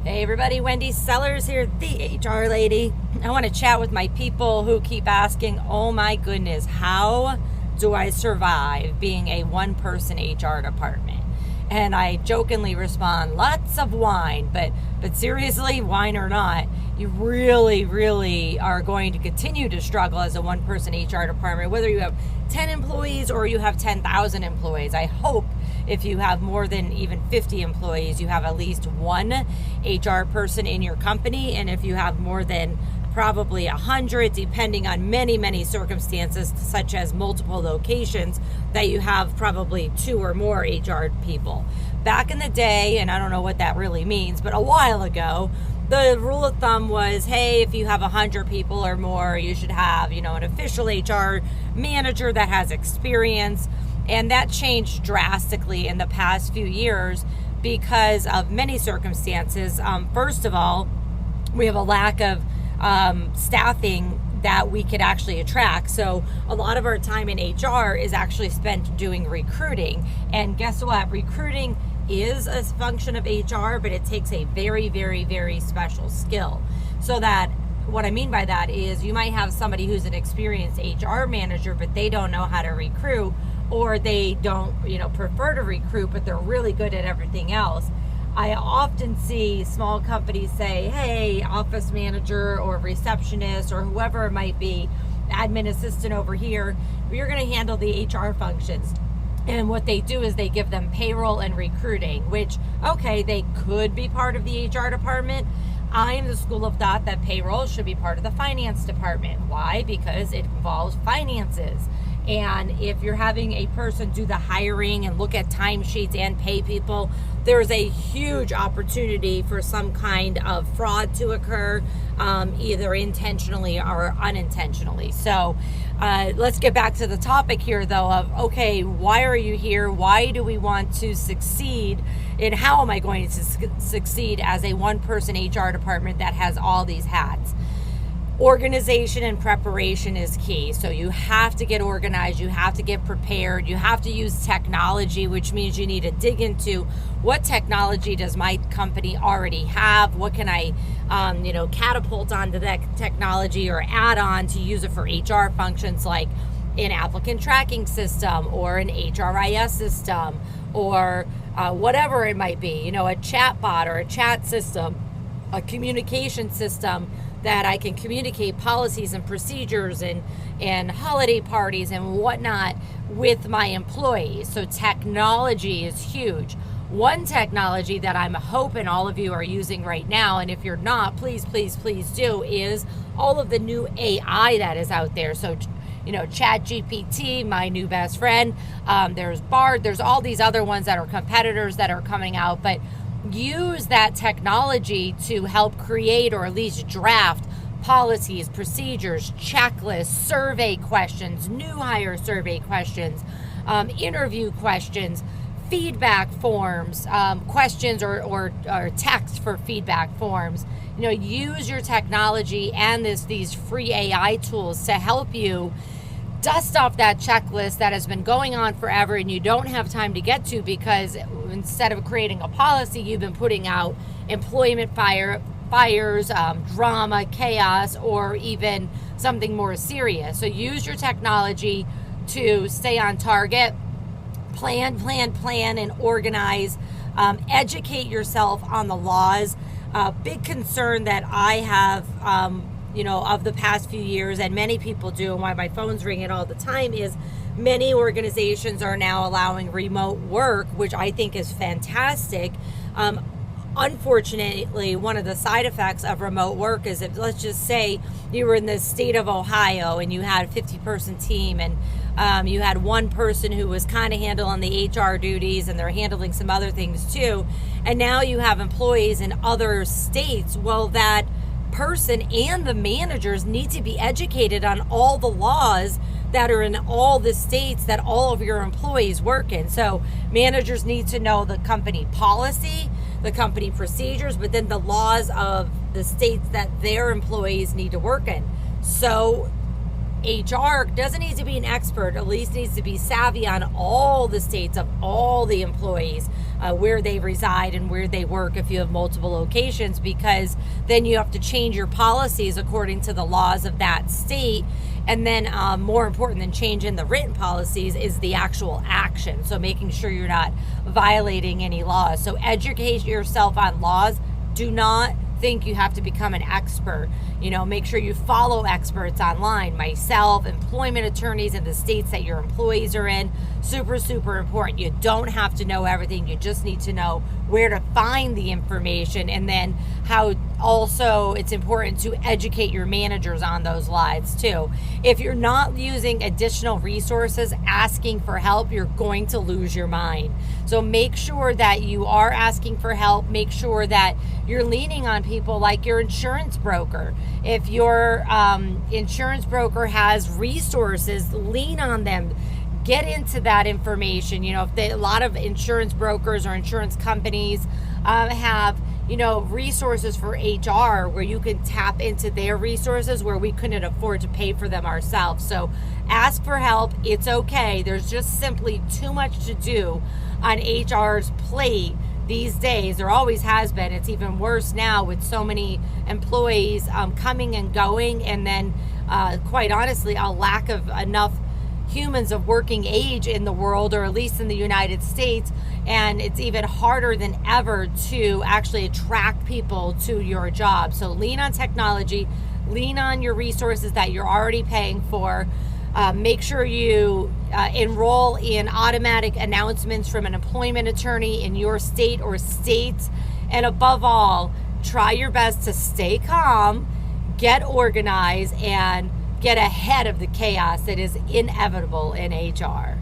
Hey everybody, Wendy Sellers here, the HR lady. I want to chat with my people who keep asking, oh my goodness, how do I survive being a one-person HR department? And I jokingly respond, lots of wine, but seriously, wine or not, you really are going to continue to struggle as a one-person HR department, whether you have 10 employees or you have 10,000 employees. I hope if you have more than even 50 employees, you have at least one HR person in your company. And if you have more than probably 100, depending on many circumstances, such as multiple locations, that you have probably 2 or more HR people. Back in the day, and I don't know what that really means, but a while ago, the rule of thumb was, hey, if you have 100 people or more, you should have, an official HR manager that has experience. And that changed drastically in the past few years because of many circumstances. First of all, we have a lack of staffing that we could actually attract. So a lot of our time in HR is actually spent doing recruiting. And guess what? Recruiting is a function of HR, but it takes a very special skill. So that what I mean by that is you might have somebody who's an experienced HR manager, but they don't know how to recruit, or they don't, prefer to recruit, but they're really good at everything else. I often see small companies say, hey, office manager or receptionist or whoever it might be, admin assistant over here, you're going to handle the HR functions. And what they do is they give them payroll and recruiting, which, okay, they could be part of the HR department. I am the school of thought that payroll should be part of the finance department. Why? Because it involves finances. And if you're having a person do the hiring and look at timesheets and pay people, there's a huge opportunity for some kind of fraud to occur, either intentionally or unintentionally. So let's get back to the topic here, though, of, okay, why are you here? Why do we want to succeed? And how am I going to succeed as a one-person HR department that has all these hats? Organization and preparation is key. So you have to get organized, you have to get prepared, you have to use technology, which means you need to dig into what technology does my company already have, what can I catapult onto that technology or add on to use it for HR functions, like an applicant tracking system or an HRIS system or whatever it might be, a chat bot or a chat system, a communication system that I can communicate policies and procedures and holiday parties and whatnot with my employees. So technology is huge. One technology that I'm hoping all of you are using right now, and if you're not, please do, is all of the new AI that is out there. So, Chat GPT, my new best friend, there's Bard, there's all these other ones that are competitors that are coming out, but use that technology to help create or at least draft policies, procedures, checklists, survey questions, new hire survey questions, interview questions, feedback forms, questions or text for feedback forms. Use your technology and these free AI tools to help you dust off that checklist that has been going on forever and you don't have time to get to, because instead of creating a policy, you've been putting out employment fires, drama, chaos, or even something more serious. So use your technology to stay on target, plan, and organize, educate yourself on the laws. Big concern that I have, of the past few years, and many people do, and why my phone's ringing all the time, is many organizations are now allowing remote work, which I think is fantastic. Unfortunately, one of the side effects of remote work is if, let's just say, you were in the state of Ohio and you had a 50-person team and you had one person who was kind of handling the HR duties and they're handling some other things too, and now you have employees in other states. Well, that person and the managers need to be educated on all the laws that are in all the states that all of your employees work in. So managers need to know the company policy, the company procedures, but then the laws of the states that their employees need to work in. So HR doesn't need to be an expert, at least needs to be savvy on all the states of all the employees, where they reside and where they work if you have multiple locations, because then you have to change your policies according to the laws of that state. And then more important than changing the written policies is the actual action. So making sure you're not violating any laws. So educate yourself on laws. Do not think you have to become an expert. Make sure you follow experts online, myself, employment attorneys in the states that your employees are in. Super, super important. You don't have to know everything. You just need to know where to find the information, and then how also it's important to educate your managers on those lives too. If you're not using additional resources, asking for help, you're going to lose your mind. So make sure that you are asking for help. Make sure that you're leaning on people like your insurance broker. If your insurance broker has resources, lean on them. Get into that information. If a lot of insurance brokers or insurance companies have resources for HR where you can tap into their resources where we couldn't afford to pay for them ourselves. So ask for help. It's okay. There's just simply too much to do on HR's plate these days. There always has been. It's even worse now with so many employees coming and going, and then quite honestly a lack of enough humans of working age in the world, or at least in the United States. And it's even harder than ever to actually attract people to your job. So lean on technology, lean on your resources that you're already paying for. Make sure you enroll in automatic announcements from an employment attorney in your state or states. And above all, try your best to stay calm, get organized, and get ahead of the chaos that is inevitable in HR.